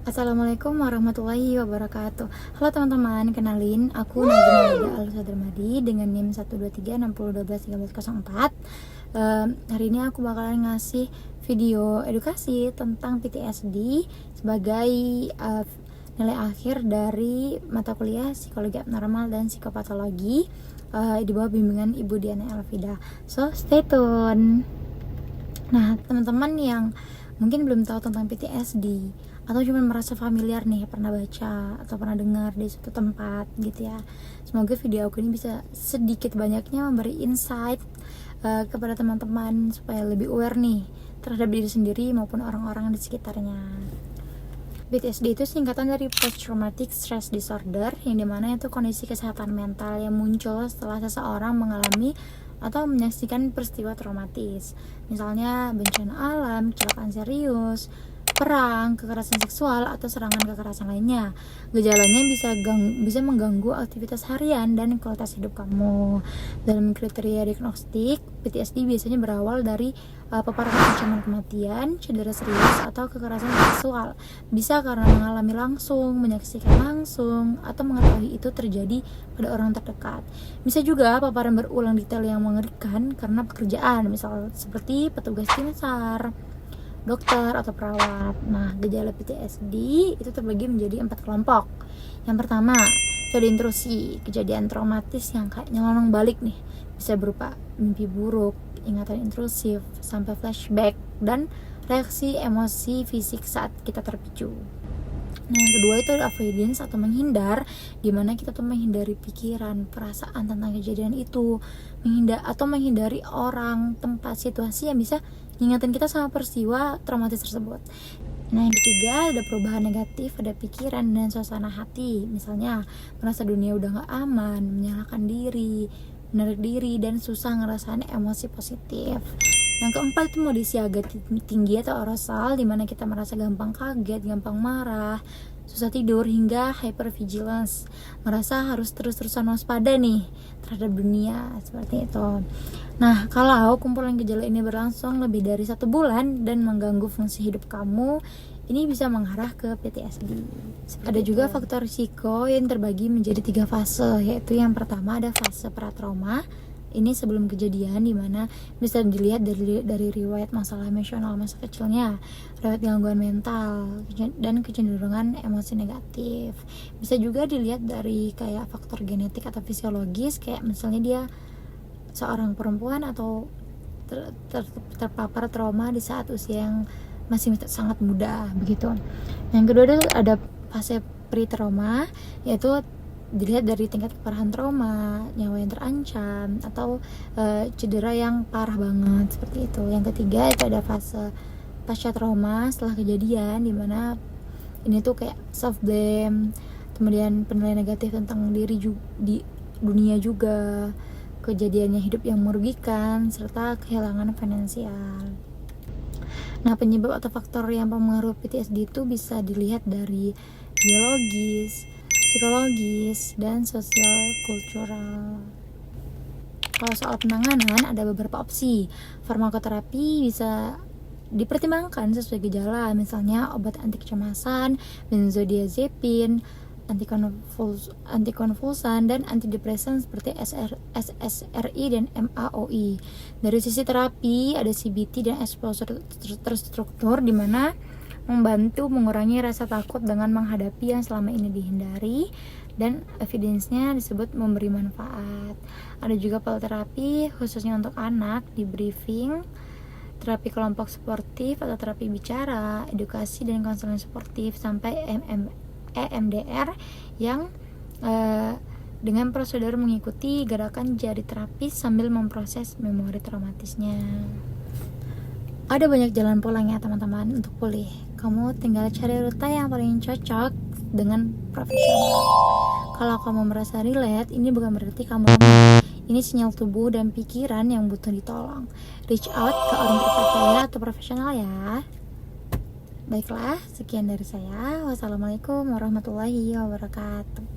Assalamualaikum warahmatullahi wabarakatuh. Halo teman-teman, kenalin aku Najma Aida Al dengan NIM 12360121304. Hari ini aku bakalan ngasih video edukasi tentang PTSD sebagai nilai akhir dari mata kuliah Psikologi Abnormal dan Psikopatologi di bawah bimbingan Ibu Diana Elvida. So, stay tune. Nah, teman-teman yang mungkin belum tahu tentang PTSD atau cuma merasa familiar nih, pernah baca atau pernah dengar di suatu tempat gitu ya. Semoga video aku ini bisa sedikit banyaknya memberi insight kepada teman-teman supaya lebih aware nih terhadap diri sendiri maupun orang-orang di sekitarnya. PTSD itu singkatan dari Post Traumatic Stress Disorder, yang dimana itu kondisi kesehatan mental yang muncul setelah seseorang mengalami atau menyaksikan peristiwa traumatis, misalnya bencana alam, kecelakaan serius, perang, kekerasan seksual, atau serangan kekerasan lainnya. Gejalanya bisa mengganggu aktivitas harian dan kualitas hidup kamu. Dalam kriteria diagnostik, PTSD biasanya berawal dari paparan ancaman kematian, cedera serius, atau kekerasan seksual. Bisa karena mengalami langsung, menyaksikan langsung, atau mengetahui itu terjadi pada orang terdekat. Bisa juga paparan berulang detail yang mengerikan karena pekerjaan, misal seperti petugas tim SAR, dokter, atau perawat. Nah, gejala PTSD itu terbagi menjadi 4 kelompok. Yang pertama, itu ada intrusi, kejadian traumatis yang kayak nyelonong balik nih. Bisa berupa mimpi buruk, ingatan intrusif, sampai flashback, dan reaksi emosi fisik saat kita terpicu. Nah, yang kedua itu ada avoidance atau menghindar, dimana kita tuh menghindari pikiran, perasaan tentang kejadian itu, menghindari orang, tempat, situasi yang bisa ingatin kita sama peristiwa traumatis tersebut. Nah, yang ketiga ada perubahan negatif pada pikiran dan suasana hati, misalnya merasa dunia udah gak aman, menyalahkan diri, menarik diri, dan susah ngerasain emosi positif. Yang keempat itu mode siaga tinggi atau arousal, dimana kita merasa gampang kaget, gampang marah, susah tidur, hingga hypervigilance, merasa harus terus-terusan waspada nih terhadap dunia, seperti itu. Nah, kalau kumpulan gejala ini berlangsung lebih dari 1 bulan dan mengganggu fungsi hidup kamu, ini bisa mengarah ke PTSD. Ada juga faktor risiko yang terbagi menjadi 3 fase, yaitu yang pertama ada fase pratrauma. Ini sebelum kejadian, dimana bisa dilihat dari riwayat masalah emosional masa kecilnya, riwayat gangguan mental, dan kecenderungan emosi negatif. Bisa juga dilihat dari kayak faktor genetik atau fisiologis, kayak misalnya dia seorang perempuan atau terpapar trauma di saat usia yang masih sangat muda, begitu. Yang kedua ada fase pre-trauma, yaitu dilihat dari tingkat keparahan trauma, nyawa yang terancam, atau cedera yang parah banget, seperti itu. Yang ketiga itu ada fase pasca trauma setelah kejadian, dimana ini tuh kayak self blame, kemudian penilaian negatif tentang diri di dunia juga, kejadiannya hidup yang merugikan, serta kehilangan finansial. Nah, penyebab atau faktor yang mempengaruhi PTSD itu bisa dilihat dari biologis, psikologis, dan sosial kultural. Kalau soal penanganan ada beberapa opsi. Farmakoterapi bisa dipertimbangkan sesuai gejala, misalnya obat anti kecemasan, benzodiazepin, antikonvulsan, dan antidepresan seperti SSRI dan MAOI. Dari sisi terapi ada CBT dan exposure terstruktur, di mana membantu mengurangi rasa takut dengan menghadapi yang selama ini dihindari, dan evidence-nya disebut memberi manfaat. Ada juga pola-terapi khususnya untuk anak, di briefing, terapi kelompok sportif atau terapi bicara, edukasi dan konseling sportif, sampai EMDR yang dengan prosedur mengikuti gerakan jari terapis sambil memproses memori traumatisnya. Ada banyak jalan pulang ya teman-teman untuk pulih. Kamu tinggal cari rute yang paling cocok dengan profesional. Kalau kamu merasa relate, ini bukan berarti kamu lemah. Ini sinyal tubuh dan pikiran yang butuh ditolong. Reach out ke orang terpercaya atau profesional ya. Baiklah, sekian dari saya. Wassalamualaikum warahmatullahi wabarakatuh.